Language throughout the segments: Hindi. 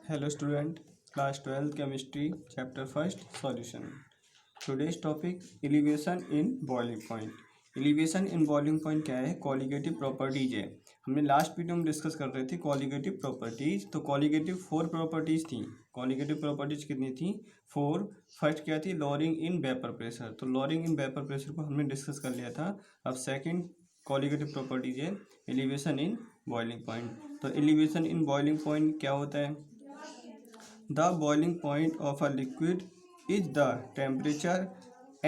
Hello student, class 12th chemistry chapter 1st solution. Today's topic elevation in boiling point. Elevation in boiling point क्या है? कॉलिगेटिव प्रॉपर्टीज है. हमने लास्ट वीडियो में डिस्कस कर रहे थे कॉलिगेटिव प्रॉपर्टीज. तो कॉलिगेटिव 4 प्रॉपर्टीज थी. कॉलिगेटिव प्रॉपर्टीज कितनी थी? 4. फर्स्ट क्या थी? Lowering in vapour pressure. तो लॉरिंग इन वेपर प्रेशर को हमने डिस्कस कर लिया था. अब सेकेंड कॉलिगेटिव प्रॉपर्टीज है एलिवेशन इन बॉइलिंग पॉइंट. तो एलिवेशन इन बॉइलिंग पॉइंट क्या होता है? The boiling point of a liquid is the temperature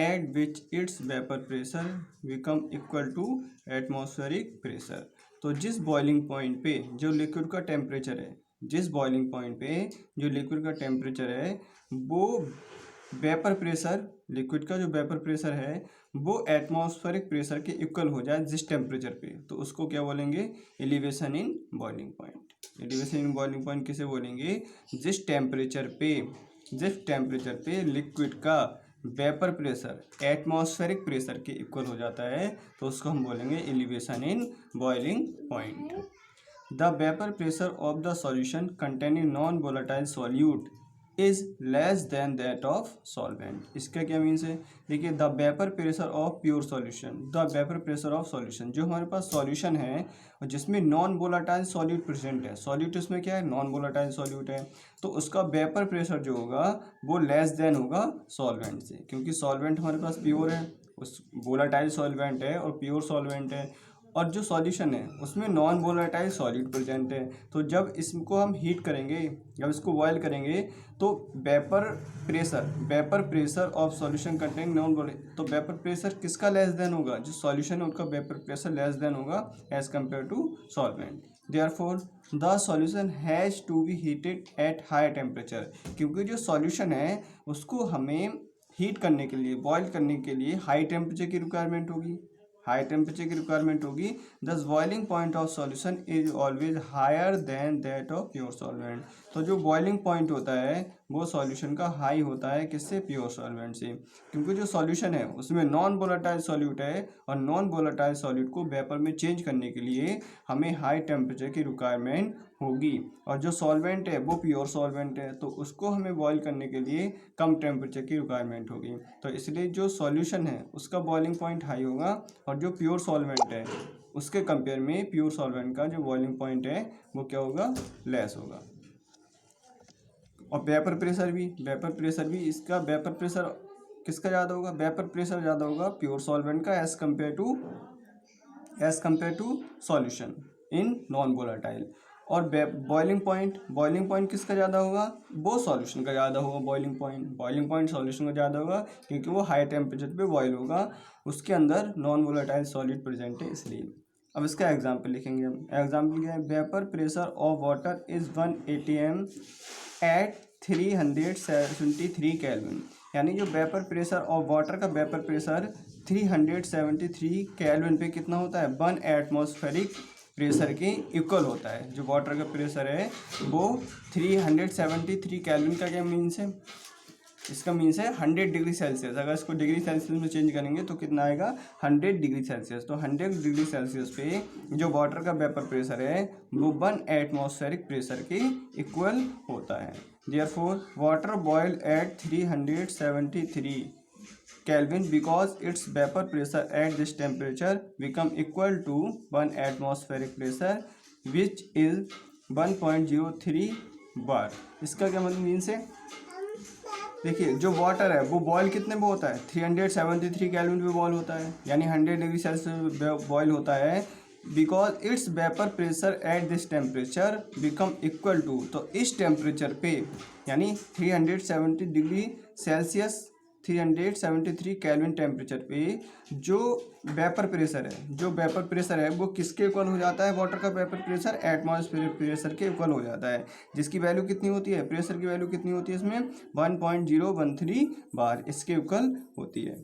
at which its vapor pressure become equal to atmospheric pressure. तो जिस बॉइलिंग पॉइंट पे जो लिक्विड का टेम्परेचर है, जिस बॉइलिंग पॉइंट पे जो लिक्विड का टेम्परेचर है वो वेपर प्रेशर, लिक्विड का जो वेपर प्रेशर है वो एटमॉस्फेरिक प्रेशर के इक्वल हो जाए जिस टेम्परेचर पे, तो उसको क्या बोलेंगे? Elevation in boiling point. Elevation in boiling point किसे बोलेंगे? जिस टेम्परेचर पे लिक्विड का वेपर प्रेशर एटमॉस्फेरिक प्रेशर के इक्वल हो जाता है तो उसको हम बोलेंगे elevation in boiling point. The vapour pressure of the solution containing non volatile solute is less then that of solvent. इसका क्या मीन्स है? देखिए, the vapour pressure of pure solution, the vapour pressure of solution, जो हमारे पास सॉल्यूशन है और जिसमें नॉन वोलेटाइल सॉल्यूट प्रेजेंट है. सॉल्यूट इसमें क्या है? नॉन वोलेटाइल सॉल्यूट है. तो उसका वेपर प्रेशर जो होगा वो लेस देन होगा सॉल्वेंट से, क्योंकि सॉल्वेंट हमारे पास प्योर है, उस वोलेटाइल सॉल्वेंट है और प्योर सॉल्वेंट है. और जो सॉल्यूशन है उसमें नॉन वोलेटाइल सॉल्यूट प्रेजेंट है. तो जब इसको हम हीट करेंगे, जब इसको बॉयल करेंगे तो vapour pressure of solution containing non volatile, तो वेपर प्रेशर किसका लेस देन होगा? जो सॉल्यूशन है उनका वेपर प्रेशर लेस देन होगा as compare to solvent. Therefore the solution has to be heated at high temperature. क्योंकि जो सॉल्यूशन है उसको हमें हीट करने के लिए, बॉयल करने के लिए हाई टेम्परेचर की रिक्वायरमेंट होगी. हाई टेम्परेचर की रिक्वायरमेंट होगी. Thus boiling point of solution is always higher than that of pure solvent. तो जो बॉइलिंग पॉइंट होता है वो सॉल्यूशन का हाई होता है. किससे? प्योर सॉल्वेंट से. क्योंकि जो सॉल्यूशन है उसमें नॉन वोलेटाइल सॉल्यूट है और नॉन वोलेटाइल सॉल्यूट को वेपर में चेंज करने के लिए हमें हाई टेम्परेचर की रिक्वायरमेंट होगी. और जो सॉल्वेंट है वो प्योर सॉल्वेंट है, तो उसको हमें बॉयल करने के लिए कम टेम्परेचर की रिक्वायरमेंट होगी. तो इसलिए जो सॉल्यूशन है उसका बॉइलिंग पॉइंट हाई होगा और जो प्योर सॉल्वेंट है उसके कंपेयर में प्योर सॉल्वेंट का जो बॉइलिंग पॉइंट है वो क्या होगा? लेस होगा. और वेपर प्रेशर भी इसका वेपर प्रेशर किसका ज़्यादा होगा? वेपर प्रेशर ज़्यादा होगा प्योर सॉल्वेंट का as compare to solution in non volatile. और बॉइलिंग पॉइंट किसका ज़्यादा होगा? वो सॉल्यूशन का ज़्यादा होगा. बॉइलिंग पॉइंट सॉल्यूशन का ज़्यादा होगा क्योंकि वो हाई टेम्परेचर पे बॉयल होगा, उसके अंदर नॉन वोलेटाइल सॉलिड प्रेजेंट है इसलिए. अब इसका एग्जाम्पल लिखेंगे हम. एग्जाम्पल क्या है? Vapour pressure of water is 1 atm at 373 kelvin. यानी जो वेपर प्रेशर ऑफ वाटर का वेपर प्रेशर 373 केल्विन पे कितना होता है? 1 एटमॉस्फेरिक प्रेशर के इक्वल होता है. जो वाटर का प्रेशर है वो 373 केल्विन का क्या मीन्स है? इसका मीन्स है 100 डिग्री सेल्सियस. अगर इसको डिग्री सेल्सियस में चेंज करेंगे तो कितना आएगा? 100 डिग्री सेल्सियस. तो 100 डिग्री सेल्सियस पे जो वाटर का वेपर प्रेशर है वो 1 एटमॉस्फेरिक प्रेशर के इक्वल होता है. Therefore water boil at 373 Kelvin because its vapor pressure at this temperature become equal to 1 atmospheric pressure which is 1.03 bar. इसका क्या मतलब मीन्स है? देखिए, जो वाटर है वो बॉयल कितने पे होता है? 373 केल्विन पे बॉयल होता है, यानी 100 डिग्री सेल्सियस पे बॉयल होता है. Because its vapour pressure at this temperature become equal to, तो इस टेम्परेचर पे यानी 370 डिग्री सेल्सियस 373 केल्विन टेम्परेचर पे जो वेपर प्रेशर है वो किसके इक्वल हो जाता है? वाटर का वेपर प्रेशर एटमॉस्फेरिक प्रेशर के इक्वल हो जाता है, जिसकी वैल्यू कितनी होती है? प्रेशर की वैल्यू कितनी होती है इसमें? 1.013 बार इसके इक्वल होती है.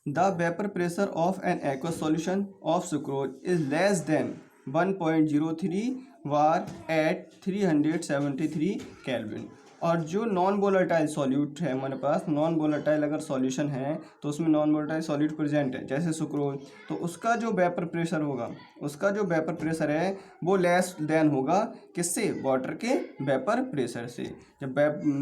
The vapour pressure of an aqueous solution of sucrose is less than 1.03 bar at 373 kelvin. और जो नॉन वोलेटाइल सॉल्यूट है हमारे पास, नॉन वोलेटाइल अगर सॉल्यूशन है तो उसमें नॉन वोलेटाइल सॉल्यूट प्रेजेंट है जैसे सुक्रोज, तो उसका जो वेपर प्रेशर होगा, उसका जो वेपर प्रेशर है वो लेस देन होगा किससे, वाटर के वेपर प्रेशर से। जब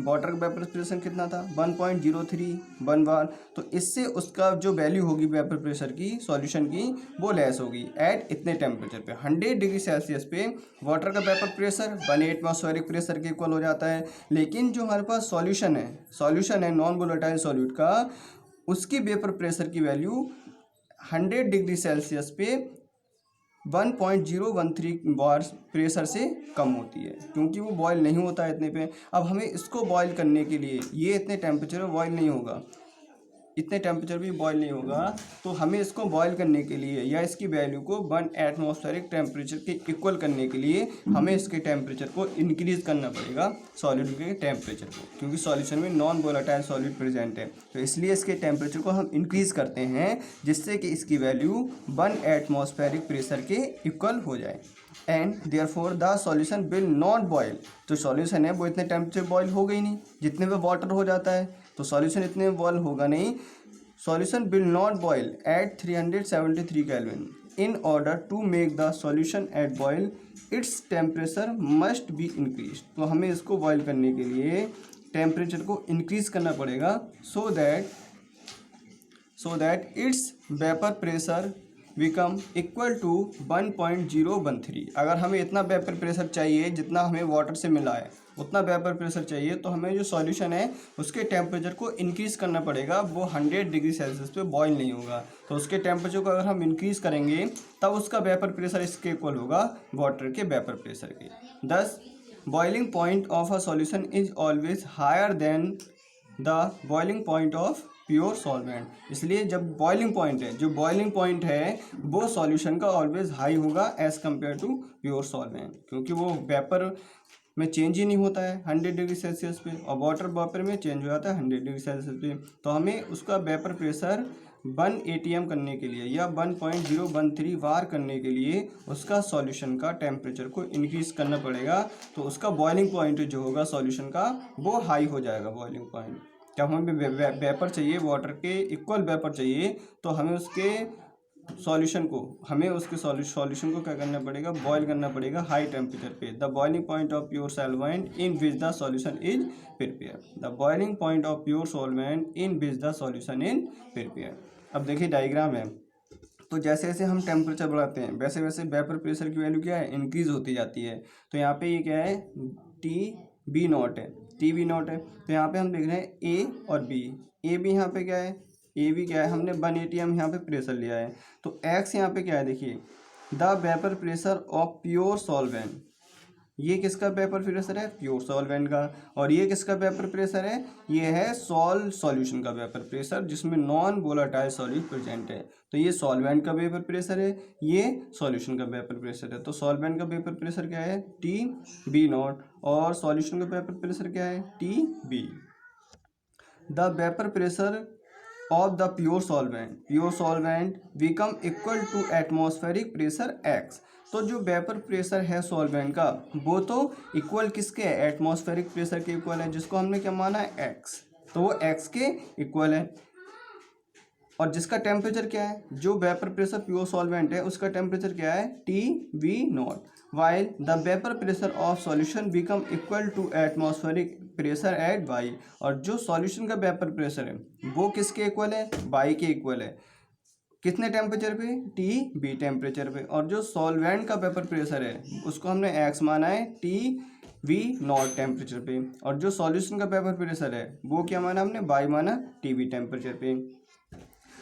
वाटर का वेपर प्रेशर कितना था 1.03 बार, तो इससे उसका जो वैल्यू होगी वेपर प्रेशर की सॉल्यूशन की वो लेस होगी एट इतने टेम्परेचर पे। 100 डिग्री सेल्सियस पे वाटर का वेपर प्रेशर 1 एटमॉस्फेरिक प्रेशर के इक्वल हो जाता है। लेकिन जो हमारे पास सॉल्यूशन है नॉन वोलेटाइल सॉल्यूट का, उसकी वेपर प्रेशर की वैल्यू 100 डिग्री सेल्सियस पे 1.013 बार प्रेशर से कम होती है, क्योंकि वो बॉयल नहीं होता है इतने पे। अब हमें इसको बॉयल करने के लिए, ये इतने टेम्परेचर में बॉयल नहीं होगा, इतने टेम्परेचर भी बॉयल नहीं होगा, तो हमें इसको बॉयल करने के लिए या इसकी वैल्यू को 1 एटमॉस्फेरिक टेम्परेचर के इक्वल करने के लिए हमें इसके टेम्परेचर को इंक्रीज करना पड़ेगा सॉलिड के टेम्परेचर को, क्योंकि सॉल्यूशन में नॉन वोलेटाइल सॉलिड प्रेजेंट है, तो इसलिए इसके टेम्परेचर को हम इंक्रीज करते हैं जिससे कि इसकी वैल्यू 1 एटमॉस्फेरिक प्रेशर के इक्वल हो जाए। And therefore the solution will not boil, जो सॉल्यूशन है वो इतने टेम्परेचर बॉयल होगा ही नहीं जितने में वाटर हो जाता है, तो सॉल्यूशन इतने में बॉयल होगा नहीं। Solution will not boil at 373 kelvin. In order to make the solution at boil its temperature must be increase, तो हमें इसको बॉयल करने के लिए टेम्परेचर को इंक्रीज करना पड़ेगा so that its vapour pressure become equal to 1.013। अगर हमें इतना वेपर प्रेशर चाहिए जितना हमें वाटर से मिला है, उतना वेपर प्रेशर चाहिए, तो हमें जो सॉल्यूशन है उसके टेम्परेचर को इंक्रीज़ करना पड़ेगा। वो 100 डिग्री सेल्सियस पे बॉयल नहीं होगा, तो उसके टेम्परेचर को अगर हम इंक्रीज़ करेंगे तब उसका वेपर प्रेशर इसके इक्वल होगा वाटर के वेपर प्रेशर के। Thus boiling point of a solution is always higher than the boiling point of pure solvent. इसलिए जब बॉइलिंग पॉइंट है वो सॉल्यूशन का ऑलवेज हाई होगा as compare to pure solvent, क्योंकि वो वेपर में चेंज ही नहीं होता है 100 डिग्री सेल्सियस पे, और वाटर वेपर में चेंज हो जाता है 100 डिग्री सेल्सियस पे। तो हमें उसका वेपर प्रेशर 1 atm करने के लिए या 1.013 बार करने के लिए उसका सॉल्यूशन का टेम्परेचर को इंक्रीज़ करना पड़ेगा, तो उसका बॉइलिंग पॉइंट जो होगा सॉल्यूशन का वो हाई हो जाएगा बॉइलिंग पॉइंट। जब हमें वेपर चाहिए, वाटर के इक्वल वेपर चाहिए, तो हमें उसके सॉल्यूशन को क्या करना पड़ेगा, बॉयल करना पड़ेगा हाई टेम्परेचर पे। The boiling point of pure solvent in which the solution is prepare. The boiling point of pure solvent in which the solution is prepare. अब देखिए डायग्राम है, तो जैसे जैसे हम टेम्परेचर बढ़ाते हैं वैसे वैसे वेपर प्रेशर की वैल्यू क्या है, इंक्रीज होती जाती है। तो यहाँ पे ये क्या है, TB0 है, TB0 है। तो यहाँ पे हम देख रहे हैं ए और बी, ए भी यहाँ पे क्या है, ए भी क्या है, हमने 1 atm यहाँ पे प्रेशर लिया है। तो एक्स यहाँ पे क्या है, देखिए the vapour pressure of pure solvent, ये किसका वेपर प्रेशर है, प्योर सॉल्वेंट का। और ये किसका वेपर प्रेशर है, ये है सॉल्यूशन का वेपर प्रेशर जिसमें नॉन वोलेटाइल सॉल्यूट प्रेजेंट है। तो ये सॉल्वेंट का वेपर प्रेशर है, ये सॉल्यूशन का वेपर प्रेशर है। तो सॉल्वेंट का वेपर प्रेशर क्या है, TB0, और सॉल्यूशन का वेपर प्रेशर क्या है, TB। The vapour pressure of the pure solvent become equal to atmospheric pressure X। तो जो वेपर प्रेशर है सॉल्वेंट का वो तो इक्वल किसके है, एटमॉस्फेरिक प्रेशर के इक्वल है, जिसको हमने क्या माना है X, तो वो X के इक्वल है। और जिसका टेम्परेचर क्या है, जो वेपर प्रेशर प्योर सॉल्वेंट है उसका टेम्परेचर क्या है, TB0, while the vapour pressure of solution become equal to atmospheric pressure at Y। और जो सॉल्यूशन का वेपर प्रेशर है वो किसके इक्वल है, Y के इक्वल है। कितने टेम्परेचर पे, TB टेम्परेचर पे। और जो सॉल्वेंट का वेपर प्रेशर है उसको हमने X माना है, TB0 टेम्परेचर पे। और जो सॉल्यूशन का वेपर प्रेशर है वो क्या माना हमने, Y माना, TB टेम्परेचर पे।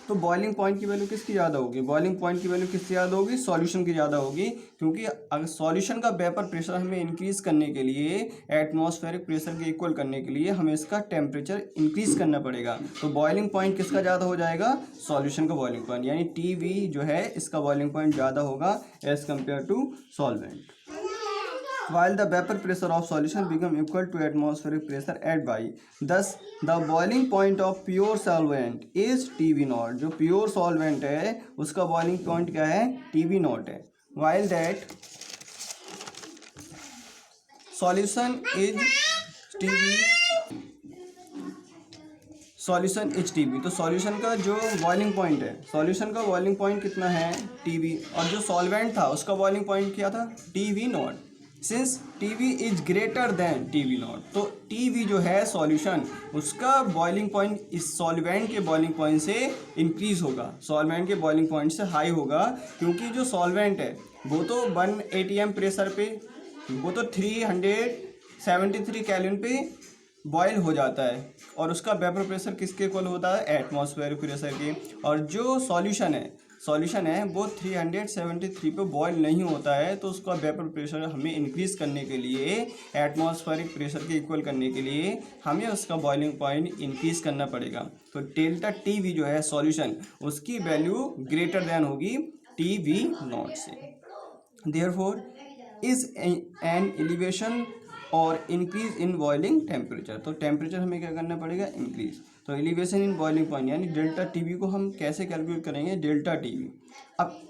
तो बॉइलिंग पॉइंट की वैल्यू किसकी ज़्यादा होगी, बॉइलिंग पॉइंट की वैल्यू किसकी ज़्यादा होगी, सॉल्यूशन की ज़्यादा होगी, क्योंकि अगर सॉल्यूशन का वेपर प्रेशर हमें इंक्रीज़ करने के लिए, एटमॉस्फेरिक प्रेशर के इक्वल करने के लिए हमें इसका टेम्परेचर इंक्रीज़ करना पड़ेगा। तो बॉइलिंग पॉइंट किसका ज़्यादा हो जाएगा, सॉल्यूशन का बॉइलिंग पॉइंट, यानी TB जो है इसका बॉइलिंग पॉइंट ज़्यादा होगा as compare to solvent. while the vapor pressure of solution become equal to atmospheric pressure at Y. Thus, the boiling point of pure solvent is TB0। जो pure solvent है उसका boiling point क्या है, TB0 है। While that solution is TV, solution H TV. तो सॉल्यूशन का जो बॉइलिंग पॉइंट है, सॉल्यूशन का बॉइलिंग पॉइंट कितना है टीवी, और जो सॉल्वेंट था उसका बॉइलिंग पॉइंट क्या था TV not. Since TV is greater than TV not, तो टीवी जो है सॉल्यूशन, उसका बॉइलिंग पॉइंट इस सॉल्वेंट के बॉइलिंग पॉइंट से इंक्रीज होगा, सॉल्वेंट के बॉइलिंग पॉइंट से हाई होगा, क्योंकि जो सॉल्वेंट है वो तो 1 atm प्रेशर पे, वो तो 373 केल्विन पे बॉयल हो जाता है, और उसका वेपर प्रेशर किसके इक्वल होता है एटमॉस्फेरिक प्रेशर के। और जो सॉल्यूशन है वो 373 पे बॉयल नहीं होता है, तो उसका वेपर प्रेशर हमें इंक्रीज करने के लिए, एटमॉस्फेरिक प्रेशर के इक्वल करने के लिए हमें उसका बॉइलिंग पॉइंट इंक्रीज करना पड़ेगा। तो डेल्टा टीवी जो है सॉल्यूशन, उसकी वैल्यू ग्रेटर देन होगी टीवी नॉट से। देयरफॉर इज एन एलिवेशन और इंक्रीज इन बॉइलिंग टेम्परेचर, तो टेम्परेचर हमें क्या करना पड़ेगा इंक्रीज। तो एलिवेशन इन बॉइलिंग पॉइंट यानी डेल्टा टीवी को हम कैसे कैलकुलेट करेंगे, डेल्टा टीवी, अब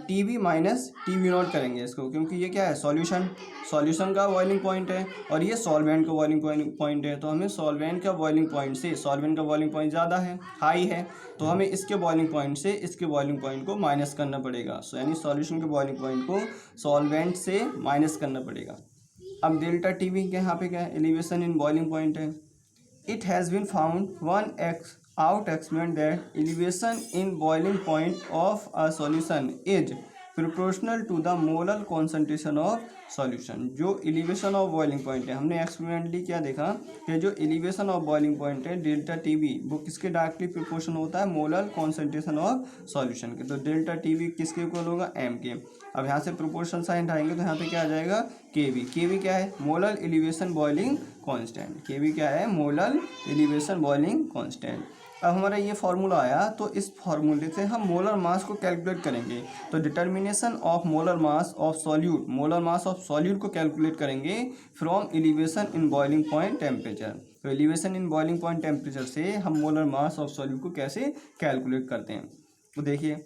टीवी माइनस टीवी नॉट करेंगे इसको, क्योंकि ये क्या है सॉल्यूशन का बॉइलिंग पॉइंट है और ये सॉल्वेंट का बॉइलिंग पॉइंट है। तो हमें सॉल्वेंट का बॉइलिंग पॉइंट से, सॉल्वेंट का बॉइलिंग पॉइंट ज़्यादा है, हाई है, तो हमें इसके बॉइलिंग पॉइंट से इसके बॉइलिंग पॉइंट को माइनस करना पड़ेगा। यानी सॉल्यूशन के बॉइलिंग पॉइंट को सॉल्वेंट से माइनस करना पड़ेगा। अब डेल्टा टीवी के यहाँ पे क्या है एलिवेशन इन बॉइलिंग पॉइंट है। It has been found one out experiment that elevation in boiling point of a solution is proportional to the molar concentration of solution। जो एलिवेशन ऑफ बॉइलिंग पॉइंट है, हमने एक्सपेरिमेंटली क्या देखा कि जो एलिवेशन ऑफ बॉइलिंग पॉइंट है डेल्टा टीवी, वो किसके डायरेक्टली प्रोपोर्शन होता है मोलर कॉन्सेंट्रेशन ऑफ सॉल्यूशन के। तो डेल्टा टीवी किसके इक्वल होगा एम के। अब यहाँ से प्रोपोर्शन साइन हटाएंगे तो यहाँ पे क्या आ जाएगा केवी क्या है मोलर एलिवेशन बॉइलिंग कांस्टेंट, केवी क्या है मोलर एलिवेशन बॉइलिंग कांस्टेंट। अब हमारा ये फार्मूला आया, तो इस फार्मूले से हम मोलर मास को कैलकुलेट करेंगे। तो determination of molar mass of solute, molar mass of solute को कैलकुलेट करेंगे from elevation in boiling point temperature. तो elevation in boiling point temperature से हम मोलर मास ऑफ सॉल्यूट को कैसे कैलकुलेट करते हैं। तो देखिए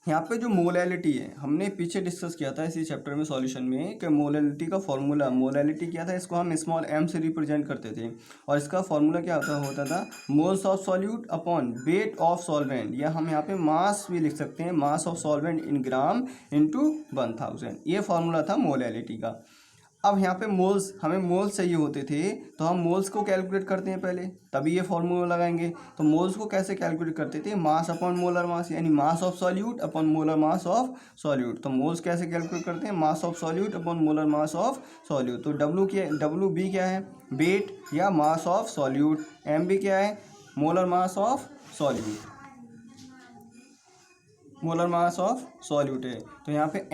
यहाँ पे जो मोलैलिटी है, हमने पीछे डिस्कस किया था इसी चैप्टर में सॉल्यूशन में कि मोलैलिटी का फॉर्मूला, मोलैलिटी क्या था, इसको हम स्मॉल m से रिप्रेजेंट करते थे, और इसका फॉर्मूला क्या होता था moles of solute upon weight of solvent, या हम यहाँ पे मास भी लिख सकते हैं, mass of solvent in gram into 1000। ये फॉर्मूला था मोलैलिटी का। अब यहाँ पे मोल्स, हमें मोल्स चाहिए होते थे, तो हम मोल्स को कैलकुलेट करते हैं पहले, तभी ये फॉर्मूला लगाएंगे। तो मोल्स को कैसे कैलकुलेट करते थे, मास अपॉन मोलर मास, यानी mass of solute upon molar mass of solute. तो मोल्स कैसे कैलकुलेट करते हैं, mass of solute upon molar mass of solute. तो डब्ल्यू बी क्या है वेट या mass of solute, M B क्या है molar mass of solute, molar mass of solute है। तो यहाँ पे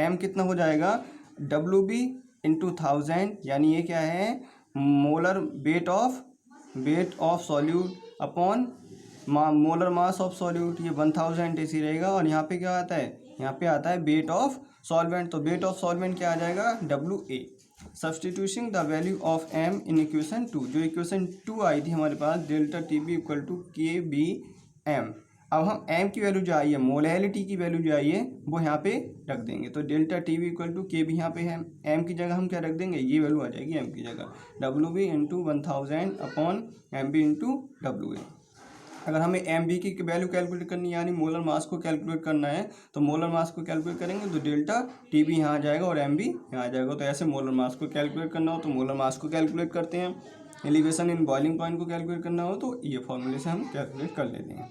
एम कितना हो जाएगा डब्ल्यू बी इंटू 1000, यानी ये क्या है molar weight of solute upon molar mass of solute, ये 1000 ऐसी रहेगा। और यहाँ पे क्या आता है, यहाँ पे आता है वेट ऑफ सॉल्वेंट, तो वेट ऑफ सॉल्वेंट क्या आ जाएगा W A. Substituting the value of M in equation 2, जो इक्वेशन 2 आई थी हमारे पास delta T B equal to K B M. अब हम m की वैल्यू जो आई है, मोलैलिटी की वैल्यू जो आई है, वो यहाँ पे रख देंगे। तो delta T V equal to K भी यहाँ पे है, m की जगह हम क्या रख देंगे, ये वैल्यू आ जाएगी m की जगह W B into 1000 upon M B into W A. अगर हमें एम बी की वैल्यू कैलकुलेट करनी है, यानी मोलर मास को कैलकुलेट करना है, तो मोलर मास को कैलकुलेट करेंगे तो डेल्टा टी बी यहाँ आ जाएगा और एम बी यहाँ आ जाएगा। तो ऐसे मोलर मास को कैलकुलेट करना हो तो मोलर मास को कैलकुलेट करते हैं, एलिवेशन इन बॉइलिंग पॉइंट को कैलकुलेट करना हो तो ये फॉर्मूले से हम कैलकुलेट कर लेते हैं।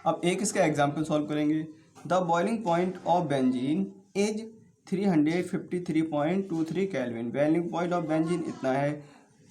अब एक इसका एग्जाम्पल सॉल्व करेंगे। The boiling point of benzene is 353.23 kelvin. Boiling point of benzene इतना है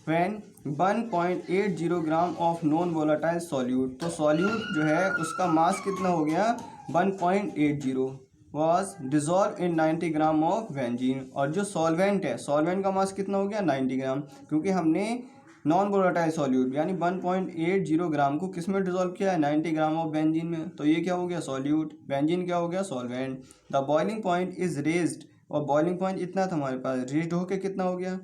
when 1.80 gram of non volatile solute. तो सॉल्यूट जो है उसका मास कितना हो गया 1.80 was dissolve in 90 gram of benzene. और जो सॉल्वेंट है, सॉल्वेंट का मास कितना हो गया 90 ग्राम, क्योंकि हमने नॉन वोलेटाइल सॉल्यूट यानी 1.80 ग्राम को किस में डिजोल्व किया है 90 ग्राम ऑफ बेंजीन में। तो ये क्या हो गया सॉल्यूट, बेंजीन क्या हो गया solvent. The boiling point is raised, और बॉइलिंग पॉइंट इतना था हमारे पास, रेज्ड होके कितना हो गया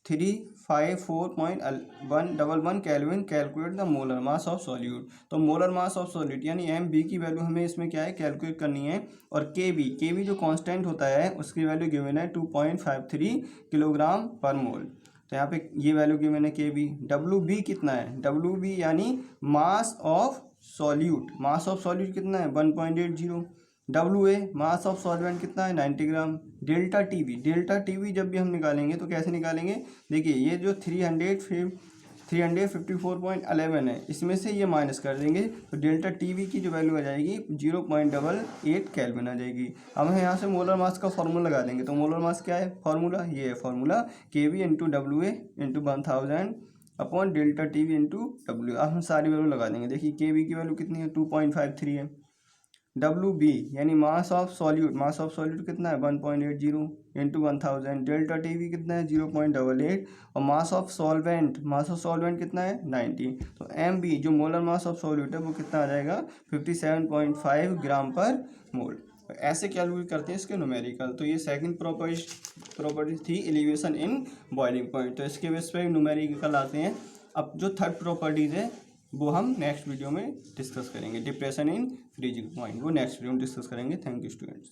354.111 kelvin. Calculate the molar mass of solute. तो मोलर मास ऑफ सॉल्यूट यानी एम बी की वैल्यू हमें इसमें क्या है कैलकुलेट करनी है। और के बी जो कांस्टेंट होता है उसकी वैल्यू गिवन है 2.53 किलोग्राम पर मोल। तो यहाँ पे ये वैल्यू की मैंने के बी। डब्ल्यू बी कितना है, डब्ल्यू बी यानी mass of solute, mass of solute कितना है 1.80। W A mass of solvent कितना है 90 gram. Delta T V, delta T V जब भी हम निकालेंगे तो कैसे निकालेंगे, देखिए ये जो 354.11 है इसमें से ये माइनस कर देंगे तो डेल्टा टी वी की जो वैल्यू आ जाएगी 0.88 केल्विन आ जाएगी। अब हम यहाँ से मोलर मास का फॉर्मूला लगा देंगे। तो मोलर मास क्या है फॉर्मूला, ये है formula K V into W A into 1000 upon delta T V into W. अब हम सारी वैल्यू लगा देंगे। देखिए के वी की वैल्यू कितनी है 2.53 है। डब्ल्यू बी यानी mass of solute, mass of solute कितना है 1.80 इंटू 1000। डेल्टा टी वी कितना है 0.88 और मास of solvent, mass of solvent कितना है 90। तो एम बी जो मोलर मास ऑफ सॉल्यूट है वो कितना आ जाएगा 57.5 ग्राम पर मोल। ऐसे कैलकुलेट करते हैं इसके न्यूमेरिकल। तो ये सेकंड प्रॉपर्टी थी एलिवेशन इन बॉइलिंग पॉइंट। तो इसके बेस पे न्यूमेरिकल आते हैं। अब जो थर्ड प्रॉपर्टीज है वो हम नेक्स्ट वीडियो में डिस्कस करेंगे। डिप्रेशन इन फ्रीजिंग पॉइंट वो नेक्स्ट वीडियो में डिस्कस करेंगे। Thank you students.